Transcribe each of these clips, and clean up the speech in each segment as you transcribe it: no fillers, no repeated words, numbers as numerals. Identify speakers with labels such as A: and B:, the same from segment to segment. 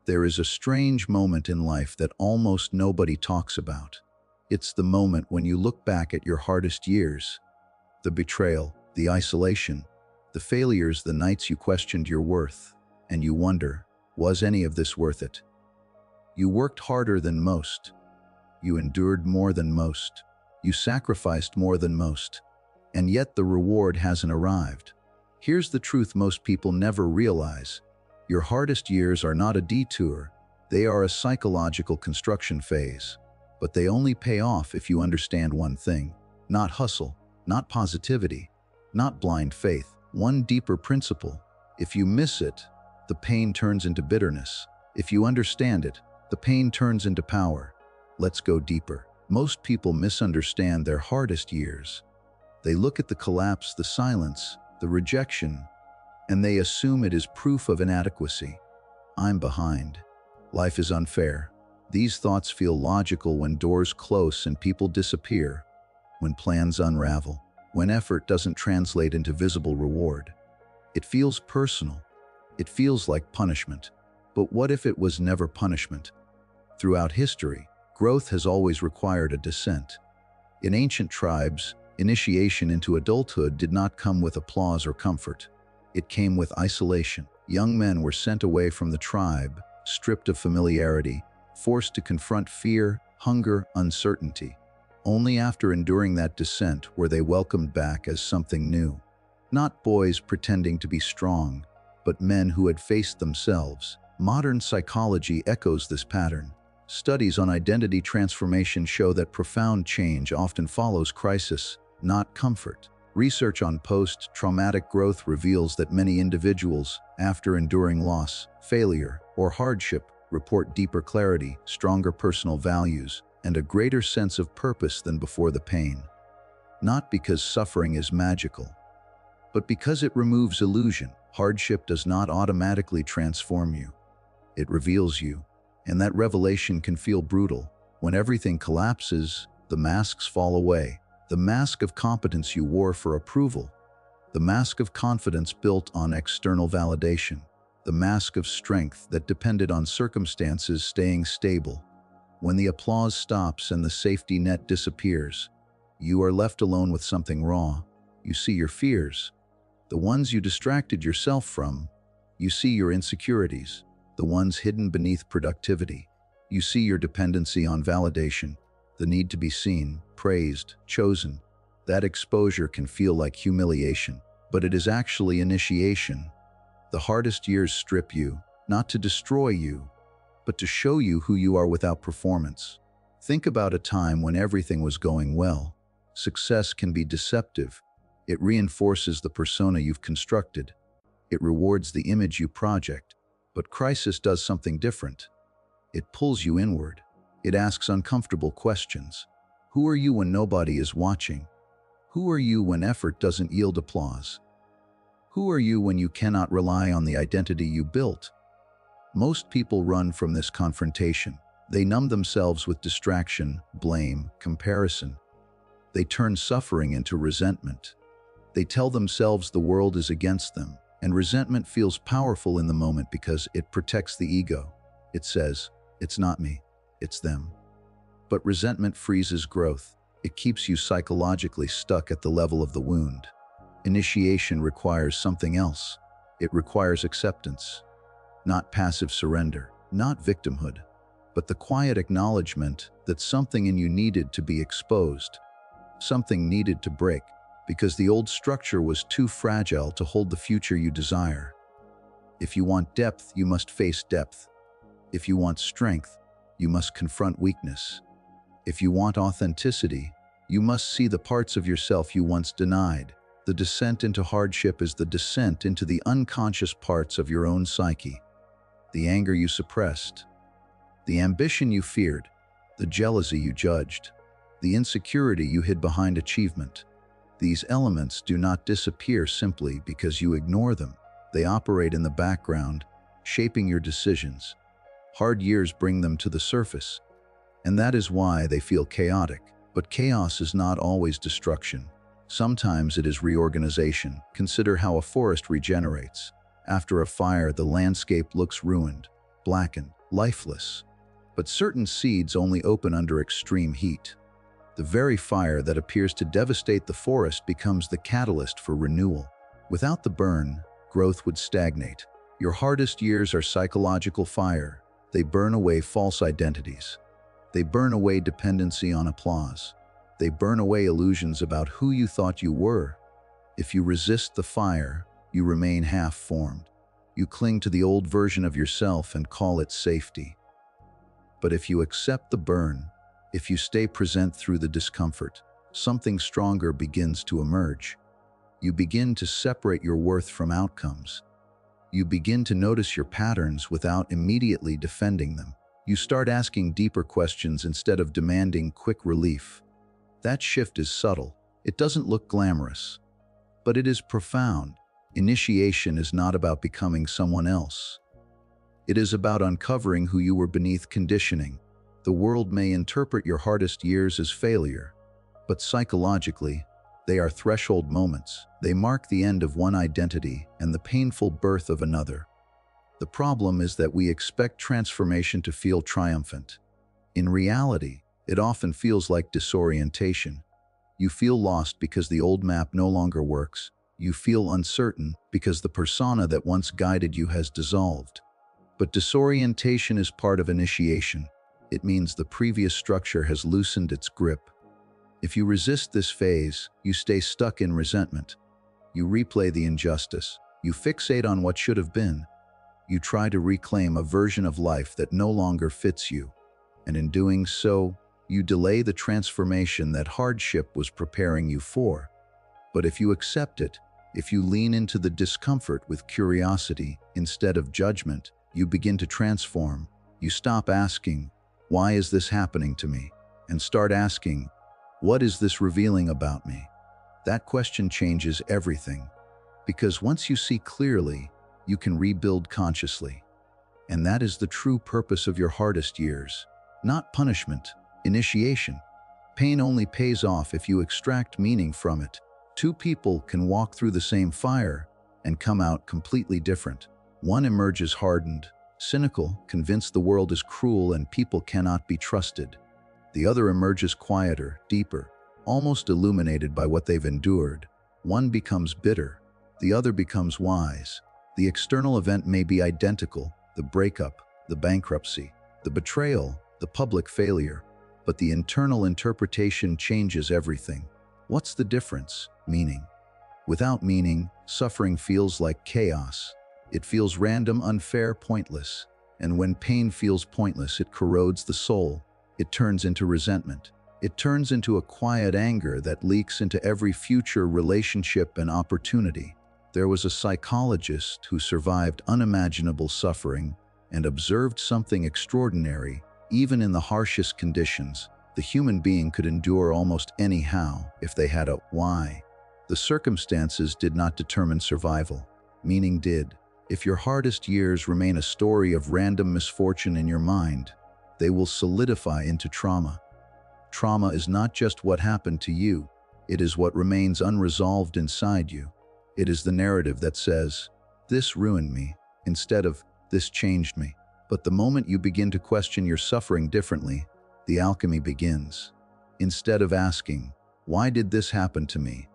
A: There is a strange moment in life that almost nobody talks about. It's the moment when you look back at your hardest years. The betrayal, the isolation, the failures, the nights you questioned your worth, and you wonder, was any of this worth it? You worked harder than most. You endured more than most. You sacrificed more than most. And yet the reward hasn't arrived. Here's the truth most people never realize. Your hardest years are not a detour. They are a psychological construction phase. But they only pay off if you understand one thing: not hustle, not positivity, not blind faith. One deeper principle: if you miss it, the pain turns into bitterness. If you understand it, the pain turns into power. Let's go deeper. Most people misunderstand their hardest years. They look at the collapse, the silence, the rejection, and they assume it is proof of inadequacy. I'm behind. Life is unfair. These thoughts feel logical when doors close and people disappear, when plans unravel, when effort doesn't translate into visible reward. It feels personal. It feels like punishment. But what if it was never punishment? Throughout history, growth has always required a descent. In ancient tribes, initiation into adulthood did not come with applause or comfort. It came with isolation. Young men were sent away from the tribe, stripped of familiarity, forced to confront fear, hunger, uncertainty. Only after enduring that descent were they welcomed back as something new. Not boys pretending to be strong, but men who had faced themselves. Modern psychology echoes this pattern. Studies on identity transformation show that profound change often follows crisis, not comfort. Research on post-traumatic growth reveals that many individuals, after enduring loss, failure, or hardship, report deeper clarity, stronger personal values, and a greater sense of purpose than before the pain. Not because suffering is magical, but because it removes illusion. Hardship does not automatically transform you. It reveals you, and that revelation can feel brutal. When everything collapses, the masks fall away. The mask of competence you wore for approval, the mask of confidence built on external validation, the mask of strength that depended on circumstances staying stable. When the applause stops and the safety net disappears, you are left alone with something raw. You see your fears, the ones you distracted yourself from. You see your insecurities, the ones hidden beneath productivity. You see your dependency on validation, the need to be seen, praised, chosen. That exposure can feel like humiliation, but it is actually initiation. The hardest years strip you, not to destroy you, but to show you who you are without performance. Think about a time when everything was going well. Success can be deceptive. It reinforces the persona you've constructed. It rewards the image you project. But crisis does something different. It pulls you inward. It asks uncomfortable questions. Who are you when nobody is watching? Who are you when effort doesn't yield applause? Who are you when you cannot rely on the identity you built? Most people run from this confrontation. They numb themselves with distraction, blame, comparison. They turn suffering into resentment. They tell themselves the world is against them, and resentment feels powerful in the moment because it protects the ego. It says, "It's not me, it's them." But resentment freezes growth. It keeps you psychologically stuck at the level of the wound. Initiation requires something else. It requires acceptance. Not passive surrender, not victimhood, but the quiet acknowledgement that something in you needed to be exposed. Something needed to break, because the old structure was too fragile to hold the future you desire. If you want depth, you must face depth. If you want strength, you must confront weakness. If you want authenticity, you must see the parts of yourself you once denied. The descent into hardship is the descent into the unconscious parts of your own psyche. The anger you suppressed, the ambition you feared, the jealousy you judged, the insecurity you hid behind achievement. These elements do not disappear simply because you ignore them. They operate in the background, shaping your decisions. Hard years bring them to the surface, and that is why they feel chaotic. But chaos is not always destruction. Sometimes it is reorganization. Consider how a forest regenerates. After a fire, the landscape looks ruined, blackened, lifeless. But certain seeds only open under extreme heat. The very fire that appears to devastate the forest becomes the catalyst for renewal. Without the burn, growth would stagnate. Your hardest years are psychological fire. They burn away false identities. They burn away dependency on applause. They burn away illusions about who you thought you were. If you resist the fire, you remain half-formed. You cling to the old version of yourself and call it safety. But if you accept the burn, if you stay present through the discomfort, something stronger begins to emerge. You begin to separate your worth from outcomes. You begin to notice your patterns without immediately defending them. You start asking deeper questions instead of demanding quick relief. That shift is subtle. It doesn't look glamorous, but it is profound. Initiation is not about becoming someone else. It is about uncovering who you were beneath conditioning. The world may interpret your hardest years as failure, but psychologically, they are threshold moments. They mark the end of one identity and the painful birth of another. The problem is that we expect transformation to feel triumphant. In reality, it often feels like disorientation. You feel lost because the old map no longer works. You feel uncertain because the persona that once guided you has dissolved. But disorientation is part of initiation. It means the previous structure has loosened its grip. If you resist this phase, you stay stuck in resentment. You replay the injustice. You fixate on what should have been. You try to reclaim a version of life that no longer fits you. And in doing so, you delay the transformation that hardship was preparing you for. But if you accept it, if you lean into the discomfort with curiosity instead of judgment, you begin to transform. You stop asking, "Why is this happening to me?" and start asking, "What is this revealing about me?" That question changes everything, because once you see clearly, you can rebuild consciously. And that is the true purpose of your hardest years. Not punishment, initiation. Pain only pays off if you extract meaning from it. Two people can walk through the same fire and come out completely different. One emerges hardened, cynical, convinced the world is cruel and people cannot be trusted. The other emerges quieter, deeper, almost illuminated by what they've endured. One becomes bitter, the other becomes wise. The external event may be identical, the breakup, the bankruptcy, the betrayal, the public failure, but the internal interpretation changes everything. What's the difference? Meaning. Without meaning, suffering feels like chaos. It feels random, unfair, pointless. And when pain feels pointless, it corrodes the soul. It turns into resentment. It turns into a quiet anger that leaks into every future relationship and opportunity. There was a psychologist who survived unimaginable suffering and observed something extraordinary. Even in the harshest conditions, the human being could endure almost anyhow if they had a why. The circumstances did not determine survival. Meaning did. If your hardest years remain a story of random misfortune in your mind, they will solidify into trauma. Trauma is not just what happened to you, it is what remains unresolved inside you. It is the narrative that says, "This ruined me," instead of "This changed me." But the moment you begin to question your suffering differently, the alchemy begins. Instead of asking, "Why did this happen to me?"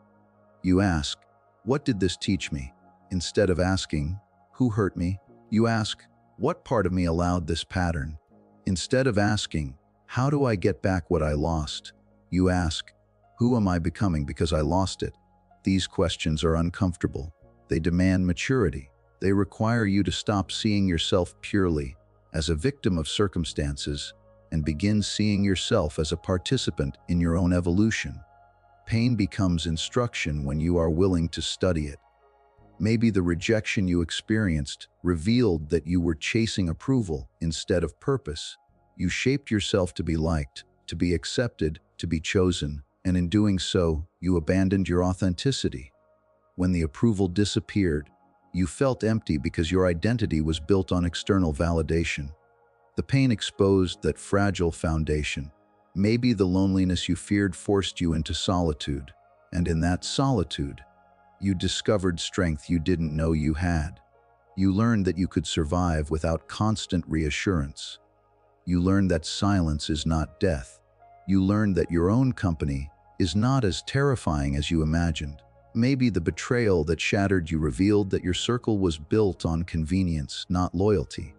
A: you ask, "What did this teach me?" Instead of asking, "Who hurt me?" you ask, "What part of me allowed this pattern?" Instead of asking, "How do I get back what I lost?" you ask, "Who am I becoming because I lost it?" These questions are uncomfortable. They demand maturity. They require you to stop seeing yourself purely as a victim of circumstances and begin seeing yourself as a participant in your own evolution. Pain becomes instruction when you are willing to study it. Maybe the rejection you experienced revealed that you were chasing approval instead of purpose. You shaped yourself to be liked, to be accepted, to be chosen, and in doing so, you abandoned your authenticity. When the approval disappeared, you felt empty because your identity was built on external validation. The pain exposed that fragile foundation. Maybe the loneliness you feared forced you into solitude, and in that solitude, you discovered strength you didn't know you had. You learned that you could survive without constant reassurance. You learned that silence is not death. You learned that your own company is not as terrifying as you imagined. Maybe the betrayal that shattered you revealed that your circle was built on convenience, not loyalty.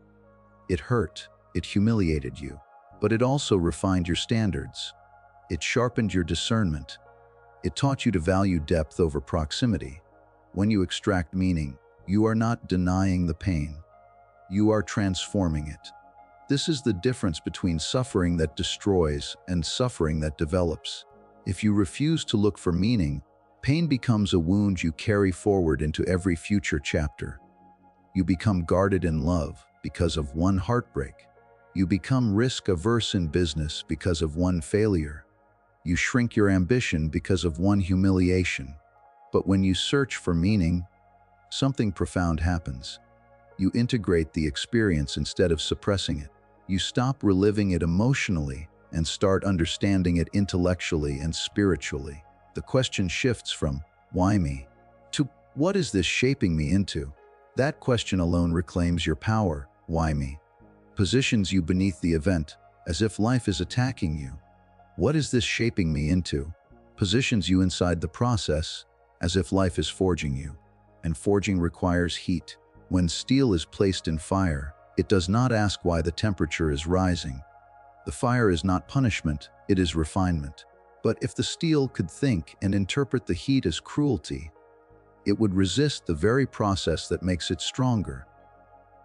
A: It hurt, it humiliated you, but it also refined your standards. It sharpened your discernment. It taught you to value depth over proximity. When you extract meaning, you are not denying the pain. You are transforming it. This is the difference between suffering that destroys and suffering that develops. If you refuse to look for meaning, pain becomes a wound you carry forward into every future chapter. You become guarded in love because of one heartbreak. You become risk-averse in business because of one failure. You shrink your ambition because of one humiliation. But when you search for meaning, something profound happens. You integrate the experience instead of suppressing it. You stop reliving it emotionally and start understanding it intellectually and spiritually. The question shifts from, why me, to what is this shaping me into? That question alone reclaims your power, why me, positions you beneath the event, as if life is attacking you. What is this shaping me into? Positions you inside the process, as if life is forging you. And forging requires heat. When steel is placed in fire, it does not ask why the temperature is rising. The fire is not punishment, it is refinement. But if the steel could think and interpret the heat as cruelty, it would resist the very process that makes it stronger.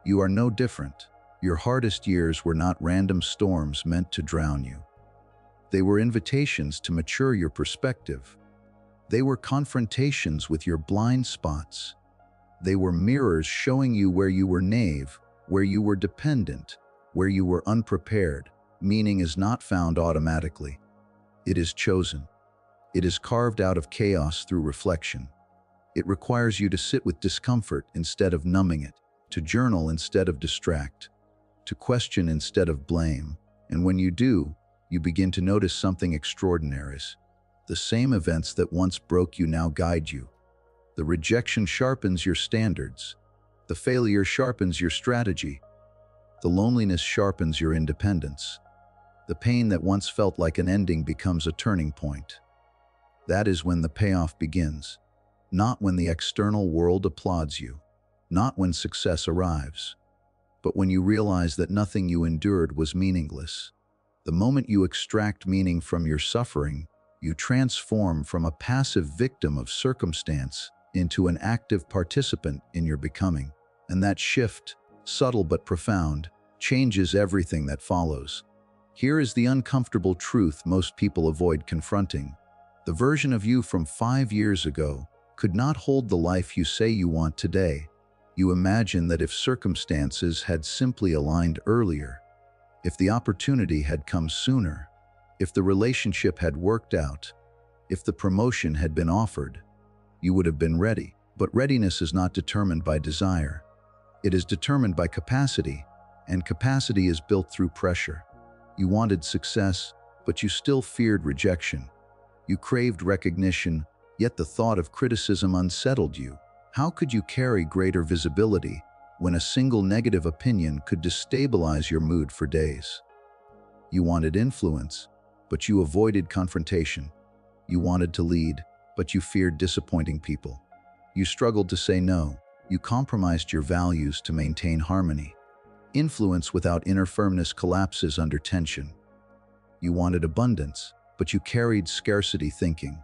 A: You are no different. Your hardest years were not random storms meant to drown you. They were invitations to mature your perspective. They were confrontations with your blind spots. They were mirrors showing you where you were naive, where you were dependent, where you were unprepared. Meaning is not found automatically. It is chosen. It is carved out of chaos through reflection. It requires you to sit with discomfort instead of numbing it, to journal instead of distract, to question instead of blame. And when you do, you begin to notice something extraordinary. The same events that once broke you now guide you. The rejection sharpens your standards. The failure sharpens your strategy. The loneliness sharpens your independence. The pain that once felt like an ending becomes a turning point. That is when the payoff begins. Not when the external world applauds you. Not when success arrives. But when you realize that nothing you endured was meaningless. The moment you extract meaning from your suffering, you transform from a passive victim of circumstance into an active participant in your becoming. And that shift, subtle but profound, changes everything that follows. Here is the uncomfortable truth most people avoid confronting. The version of you from 5 years ago could not hold the life you say you want today. You imagine that if circumstances had simply aligned earlier, if the opportunity had come sooner, if the relationship had worked out, if the promotion had been offered, you would have been ready. But readiness is not determined by desire. It is determined by capacity, and capacity is built through pressure. You wanted success, but you still feared rejection. You craved recognition, yet the thought of criticism unsettled you. How could you carry greater visibility when a single negative opinion could destabilize your mood for days? You wanted influence, but you avoided confrontation. You wanted to lead, but you feared disappointing people. You struggled to say no. You compromised your values to maintain harmony. Influence without inner firmness collapses under tension. You wanted abundance, but you carried scarcity thinking.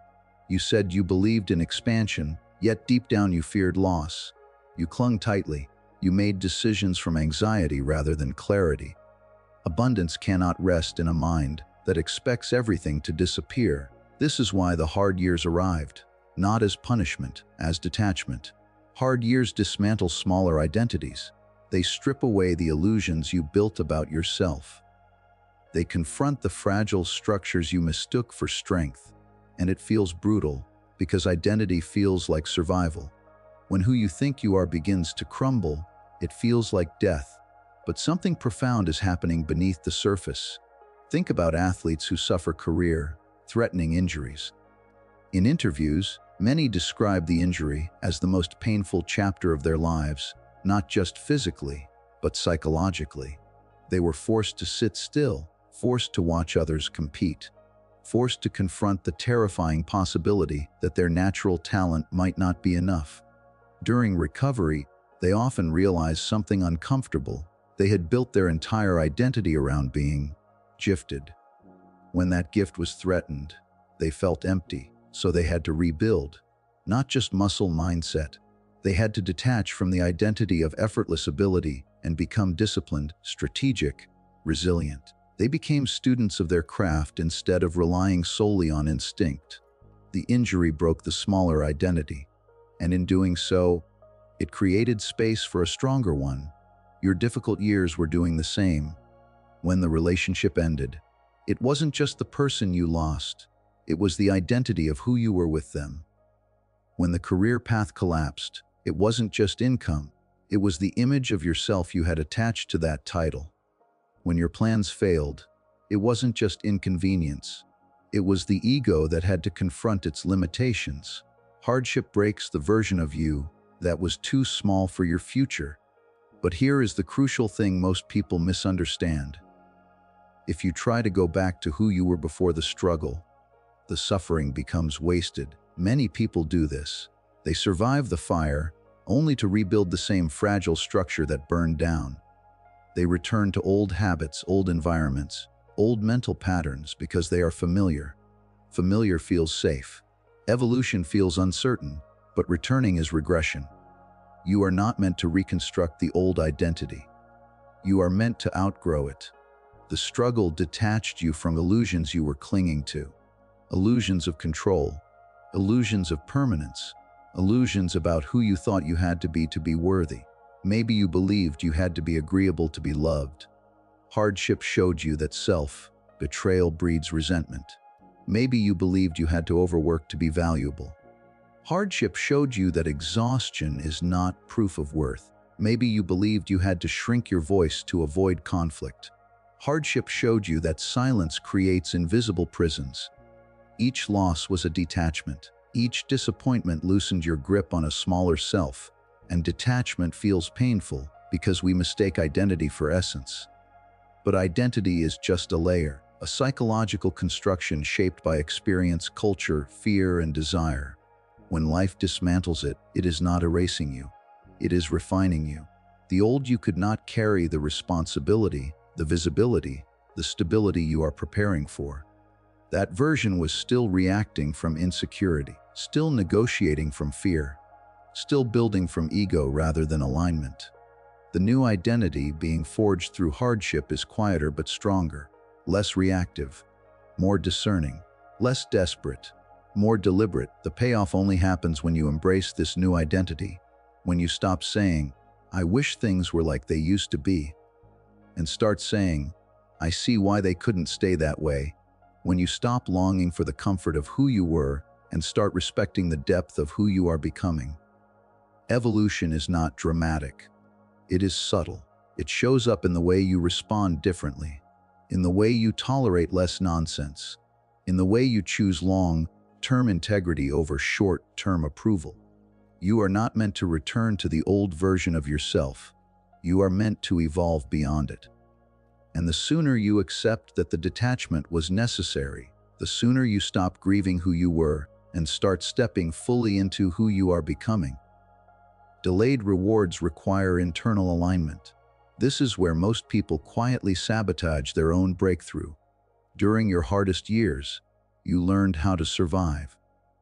A: You said you believed in expansion, yet deep down you feared loss. You clung tightly. You made decisions from anxiety rather than clarity. Abundance cannot rest in a mind that expects everything to disappear. This is why the hard years arrived, not as punishment, as detachment. Hard years dismantle smaller identities. They strip away the illusions you built about yourself. They confront the fragile structures you mistook for strength. And it feels brutal, because identity feels like survival. When who you think you are begins to crumble, it feels like death. But something profound is happening beneath the surface. Think about athletes who suffer career-threatening injuries. In interviews, many describe the injury as the most painful chapter of their lives, not just physically, but psychologically. They were forced to sit still, forced to watch others compete, forced to confront the terrifying possibility that their natural talent might not be enough. During recovery, they often realized something uncomfortable. They had built their entire identity around being gifted. When that gift was threatened, they felt empty, so they had to rebuild. Not just muscle mindset. They had to detach from the identity of effortless ability and become disciplined, strategic, resilient. They became students of their craft instead of relying solely on instinct. The injury broke the smaller identity, and in doing so, it created space for a stronger one. Your difficult years were doing the same. When the relationship ended, it wasn't just the person you lost, it was the identity of who you were with them. When the career path collapsed, it wasn't just income, it was the image of yourself you had attached to that title. When your plans failed, it wasn't just inconvenience, it was the ego that had to confront its limitations. Hardship breaks the version of you that was too small for your future. But here is the crucial thing most people misunderstand. If you try to go back to who you were before the struggle, the suffering becomes wasted. Many people do this. They survive the fire, only to rebuild the same fragile structure that burned down. They return to old habits, old environments, old mental patterns because they are familiar. Familiar feels safe. Evolution feels uncertain, but returning is regression. You are not meant to reconstruct the old identity. You are meant to outgrow it. The struggle detached you from illusions you were clinging to. Illusions of control, illusions of permanence, illusions about who you thought you had to be worthy. Maybe you believed you had to be agreeable to be loved. Hardship showed you that self-betrayal breeds resentment. Maybe you believed you had to overwork to be valuable. Hardship showed you that exhaustion is not proof of worth. Maybe you believed you had to shrink your voice to avoid conflict. Hardship showed you that silence creates invisible prisons. Each loss was a detachment. Each disappointment loosened your grip on a smaller self, and detachment feels painful because we mistake identity for essence. But identity is just a layer, a psychological construction shaped by experience, culture, fear, and desire. When life dismantles it, it is not erasing you. It is refining you. The old you could not carry the responsibility, the visibility, the stability you are preparing for. That version was still reacting from insecurity, still negotiating from fear, still building from ego rather than alignment. The new identity being forged through hardship is quieter but stronger, less reactive, more discerning, less desperate, more deliberate. The payoff only happens when you embrace this new identity, when you stop saying, "I wish things were like they used to be," and start saying, "I see why they couldn't stay that way." When you stop longing for the comfort of who you were and start respecting the depth of who you are becoming. Evolution is not dramatic. It is subtle. It shows up in the way you respond differently, in the way you tolerate less nonsense, in the way you choose long-term integrity over short-term approval. You are not meant to return to the old version of yourself. You are meant to evolve beyond it. And the sooner you accept that the detachment was necessary, the sooner you stop grieving who you were and start stepping fully into who you are becoming. Delayed rewards require internal alignment. This is where most people quietly sabotage their own breakthrough. During your hardest years, you learned how to survive.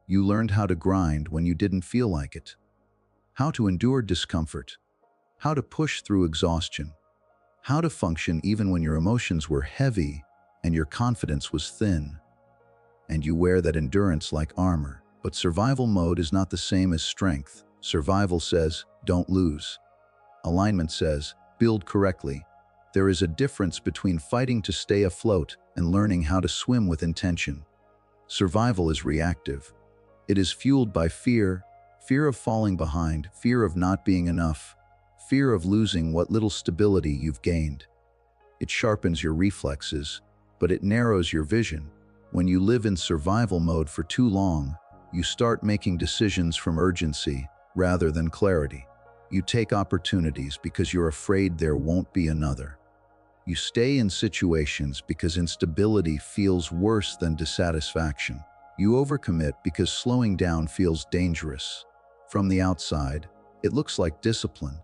A: You learned how to grind when you didn't feel like it, how to endure discomfort, how to push through exhaustion, how to function even when your emotions were heavy and your confidence was thin. And you wear that endurance like armor. But survival mode is not the same as strength. Survival says, don't lose. Alignment says, build correctly. There is a difference between fighting to stay afloat and learning how to swim with intention. Survival is reactive. It is fueled by fear, fear of falling behind, fear of not being enough, fear of losing what little stability you've gained. It sharpens your reflexes, but it narrows your vision. When you live in survival mode for too long, you start making decisions from urgency rather than clarity. You take opportunities because you're afraid there won't be another. You stay in situations because instability feels worse than dissatisfaction. You overcommit because slowing down feels dangerous. From the outside, it looks like discipline.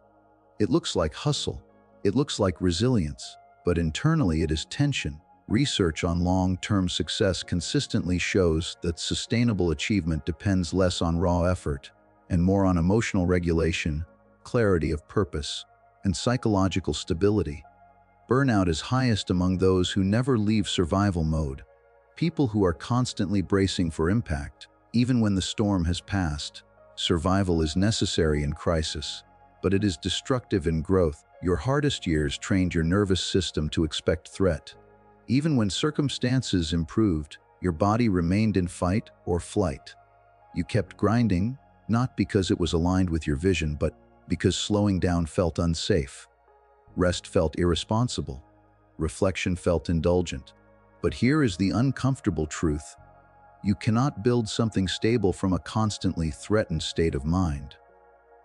A: It looks like hustle. It looks like resilience. But internally it is tension. Research on long-term success consistently shows that sustainable achievement depends less on raw effort and more on emotional regulation, clarity of purpose, and psychological stability. Burnout is highest among those who never leave survival mode. People who are constantly bracing for impact, even when the storm has passed. Survival is necessary in crisis, but it is destructive in growth. Your hardest years trained your nervous system to expect threat. Even when circumstances improved, your body remained in fight or flight. You kept grinding, not because it was aligned with your vision, but because slowing down felt unsafe. Rest felt irresponsible. Reflection felt indulgent. But here is the uncomfortable truth. You cannot build something stable from a constantly threatened state of mind.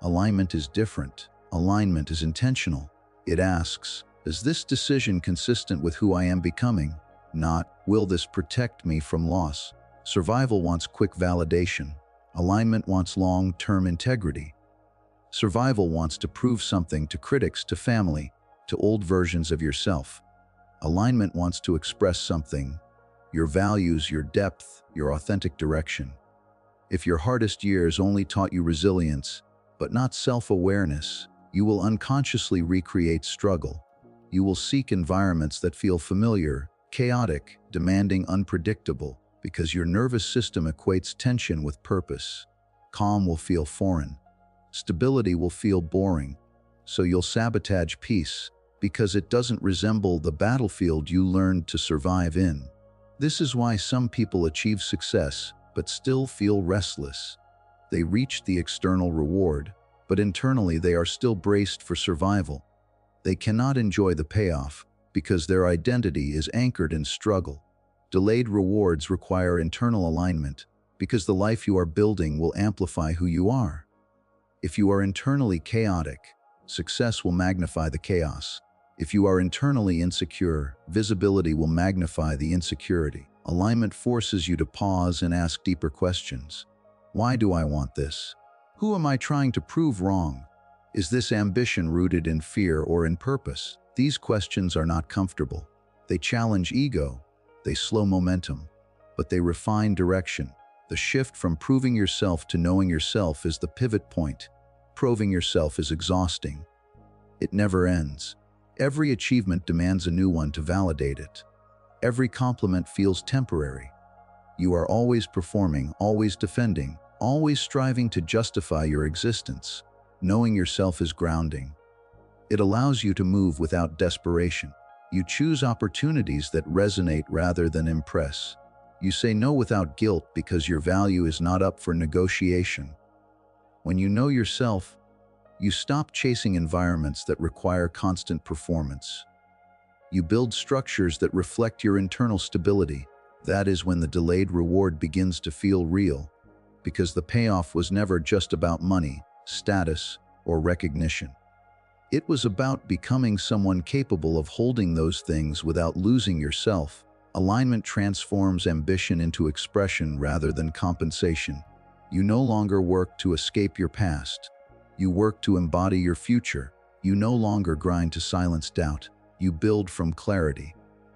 A: Alignment is different. Alignment is intentional. It asks, is this decision consistent with who I am becoming? Not, will this protect me from loss? Survival wants quick validation. Alignment wants long-term integrity. Survival wants to prove something to critics, to family, to old versions of yourself. Alignment wants to express something, your values, your depth, your authentic direction. If your hardest years only taught you resilience, but not self-awareness, you will unconsciously recreate struggle. You will seek environments that feel familiar, chaotic, demanding, unpredictable, because your nervous system equates tension with purpose. Calm will feel foreign. Stability will feel boring. So you'll sabotage peace, because it doesn't resemble the battlefield you learned to survive in. This is why some people achieve success, but still feel restless. They reach the external reward, but internally they are still braced for survival. They cannot enjoy the payoff, because their identity is anchored in struggle. Delayed rewards require internal alignment, because the life you are building will amplify who you are. If you are internally chaotic, success will magnify the chaos. If you are internally insecure, visibility will magnify the insecurity. Alignment forces you to pause and ask deeper questions. Why do I want this? Who am I trying to prove wrong? Is this ambition rooted in fear or in purpose? These questions are not comfortable. They challenge ego. They slow momentum. But they refine direction. The shift from proving yourself to knowing yourself is the pivot point. Proving yourself is exhausting. It never ends. Every achievement demands a new one to validate it. Every compliment feels temporary. You are always performing, always defending, always striving to justify your existence. Knowing yourself is grounding. It allows you to move without desperation. You choose opportunities that resonate rather than impress. You say no without guilt because your value is not up for negotiation. When you know yourself, you stop chasing environments that require constant performance. You build structures that reflect your internal stability. That is when the delayed reward begins to feel real, because the payoff was never just about money, status, or recognition. It was about becoming someone capable of holding those things without losing yourself. Alignment transforms ambition into expression rather than compensation. You no longer work to escape your past. You work to embody your future. You no longer grind to silence doubt. You build from clarity.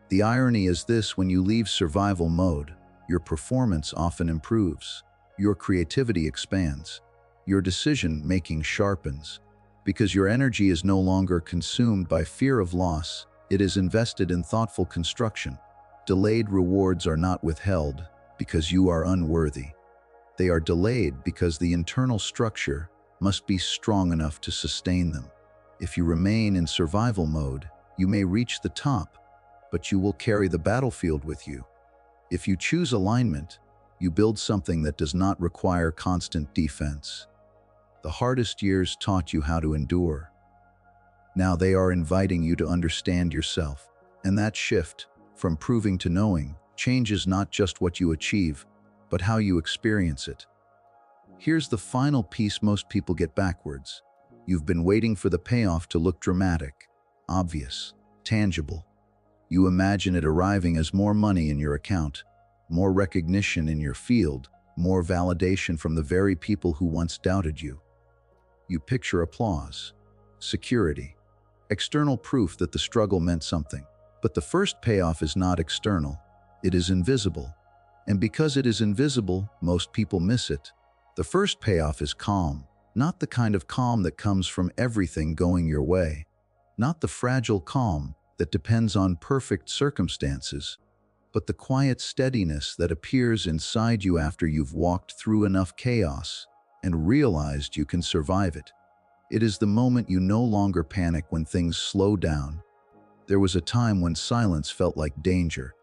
A: The irony is this: when you leave survival mode, your performance often improves. Your creativity expands. Your decision-making sharpens. Because your energy is no longer consumed by fear of loss, it is invested in thoughtful construction. Delayed rewards are not withheld because you are unworthy. They are delayed because the internal structure must be strong enough to sustain them. If you remain in survival mode, you may reach the top, but you will carry the battlefield with you. If you choose alignment, you build something that does not require constant defense. The hardest years taught you how to endure. Now they are inviting you to understand yourself. And that shift, from proving to knowing, changes not just what you achieve, but how you experience it. Here's the final piece most people get backwards. You've been waiting for the payoff to look dramatic, obvious, tangible. You imagine it arriving as more money in your account, more recognition in your field, more validation from the very people who once doubted you. You picture applause, security, external proof that the struggle meant something. But the first payoff is not external, it is invisible. And because it is invisible, most people miss it. The first payoff is calm, not the kind of calm that comes from everything going your way, not the fragile calm that depends on perfect circumstances, but the quiet steadiness that appears inside you after you've walked through enough chaos and realized you can survive it. It is the moment you no longer panic when things slow down. There was a time when silence felt like danger,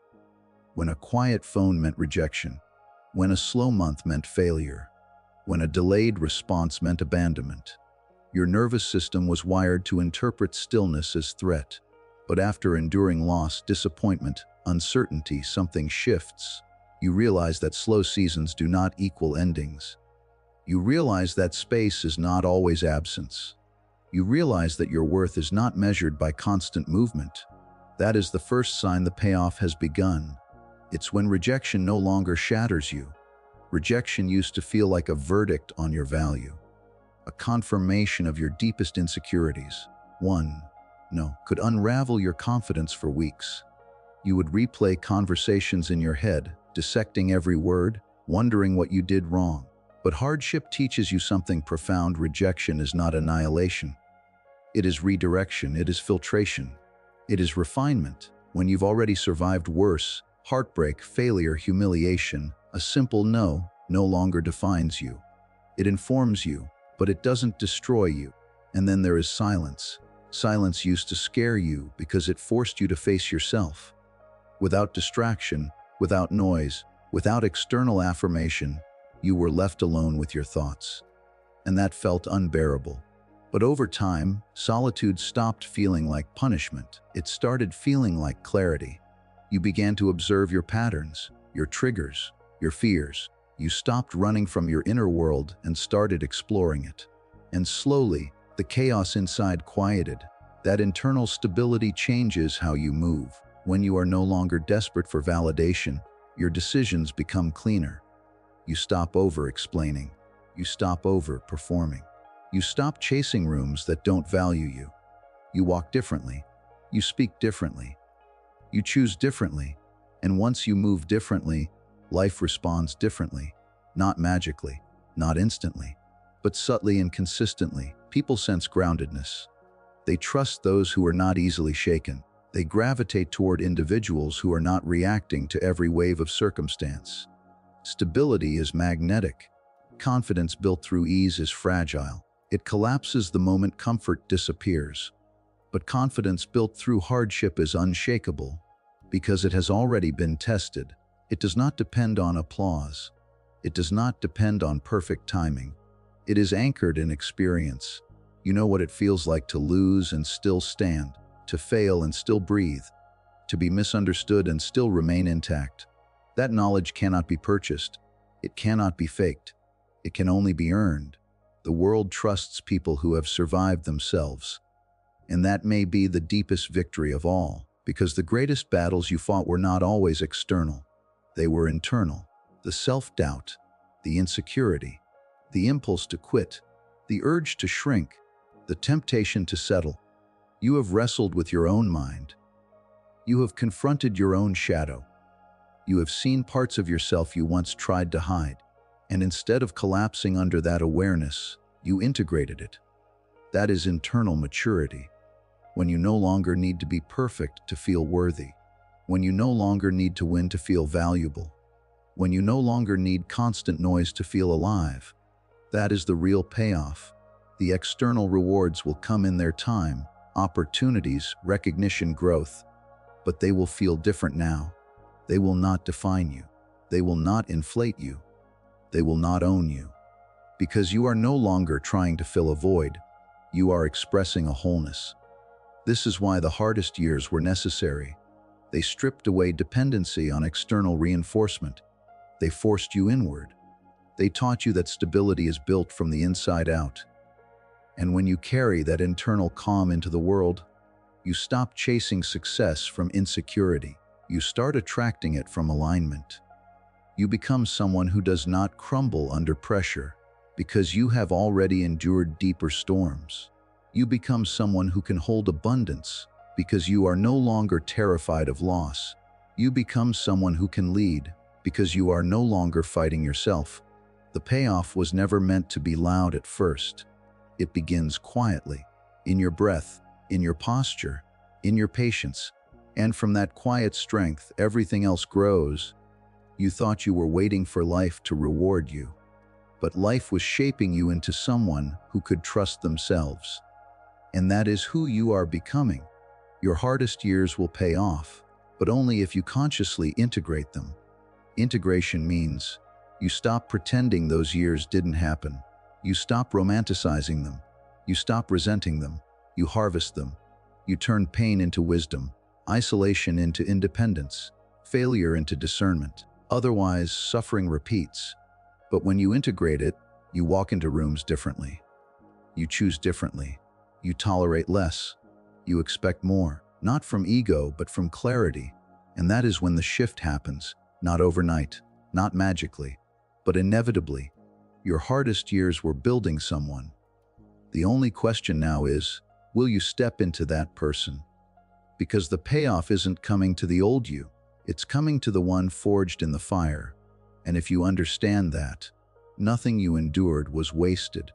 A: when a quiet phone meant rejection, when a slow month meant failure, when a delayed response meant abandonment. Your nervous system was wired to interpret stillness as threat. But after enduring loss, disappointment, uncertainty, something shifts. You realize that slow seasons do not equal endings. You realize that space is not always absence. You realize that your worth is not measured by constant movement. That is the first sign the payoff has begun. It's when rejection no longer shatters you. Rejection used to feel like a verdict on your value, a confirmation of your deepest insecurities. Could unravel your confidence for weeks. You would replay conversations in your head, dissecting every word, wondering what you did wrong. But hardship teaches you something profound. Rejection is not annihilation. It is redirection, it is filtration, it is refinement. When you've already survived worse, heartbreak, failure, humiliation, a simple no longer defines you. It informs you, but it doesn't destroy you. And then there is silence. Silence used to scare you because it forced you to face yourself. Without distraction, without noise, without external affirmation, you were left alone with your thoughts. And that felt unbearable. But over time, solitude stopped feeling like punishment. It started feeling like clarity. You began to observe your patterns, your triggers, your fears. You stopped running from your inner world and started exploring it. And slowly, the chaos inside quieted. That internal stability changes how you move. When you are no longer desperate for validation, your decisions become cleaner. You stop over-explaining. You stop over-performing. You stop chasing rooms that don't value you. You walk differently. You speak differently. You choose differently. And once you move differently, life responds differently. Not magically, not instantly, but subtly and consistently. People sense groundedness. They trust those who are not easily shaken. They gravitate toward individuals who are not reacting to every wave of circumstance. Stability is magnetic. Confidence built through ease is fragile. It collapses the moment comfort disappears. But confidence built through hardship is unshakable because it has already been tested. It does not depend on applause. It does not depend on perfect timing. It is anchored in experience. You know what it feels like to lose and still stand, to fail and still breathe, to be misunderstood and still remain intact. That knowledge cannot be purchased. It cannot be faked. It can only be earned. The world trusts people who have survived themselves. And that may be the deepest victory of all, because the greatest battles you fought were not always external. They were internal. The self-doubt, the insecurity, the impulse to quit, the urge to shrink, the temptation to settle. You have wrestled with your own mind. You have confronted your own shadow. You have seen parts of yourself you once tried to hide, and instead of collapsing under that awareness, you integrated it. That is internal maturity. When you no longer need to be perfect to feel worthy. When you no longer need to win to feel valuable. When you no longer need constant noise to feel alive. That is the real payoff. The external rewards will come in their time, opportunities, recognition, growth. But they will feel different now. They will not define you. They will not inflate you. They will not own you. Because you are no longer trying to fill a void. You are expressing a wholeness. This is why the hardest years were necessary. They stripped away dependency on external reinforcement. They forced you inward. They taught you that stability is built from the inside out. And when you carry that internal calm into the world, you stop chasing success from insecurity. You start attracting it from alignment. You become someone who does not crumble under pressure because you have already endured deeper storms. You become someone who can hold abundance because you are no longer terrified of loss. You become someone who can lead because you are no longer fighting yourself. The payoff was never meant to be loud at first. It begins quietly, in your breath, in your posture, in your patience. And from that quiet strength, everything else grows. You thought you were waiting for life to reward you, but life was shaping you into someone who could trust themselves. And that is who you are becoming. Your hardest years will pay off, but only if you consciously integrate them. Integration means you stop pretending those years didn't happen. You stop romanticizing them. You stop resenting them. You harvest them. You turn pain into wisdom, isolation into independence, failure into discernment. Otherwise, suffering repeats. But when you integrate it, you walk into rooms differently. You choose differently. You tolerate less. You expect more, not from ego, but from clarity. And that is when the shift happens, not overnight, not magically, but inevitably. Your hardest years were building someone. The only question now is, will you step into that person? Because the payoff isn't coming to the old you, it's coming to the one forged in the fire. And if you understand that, nothing you endured was wasted.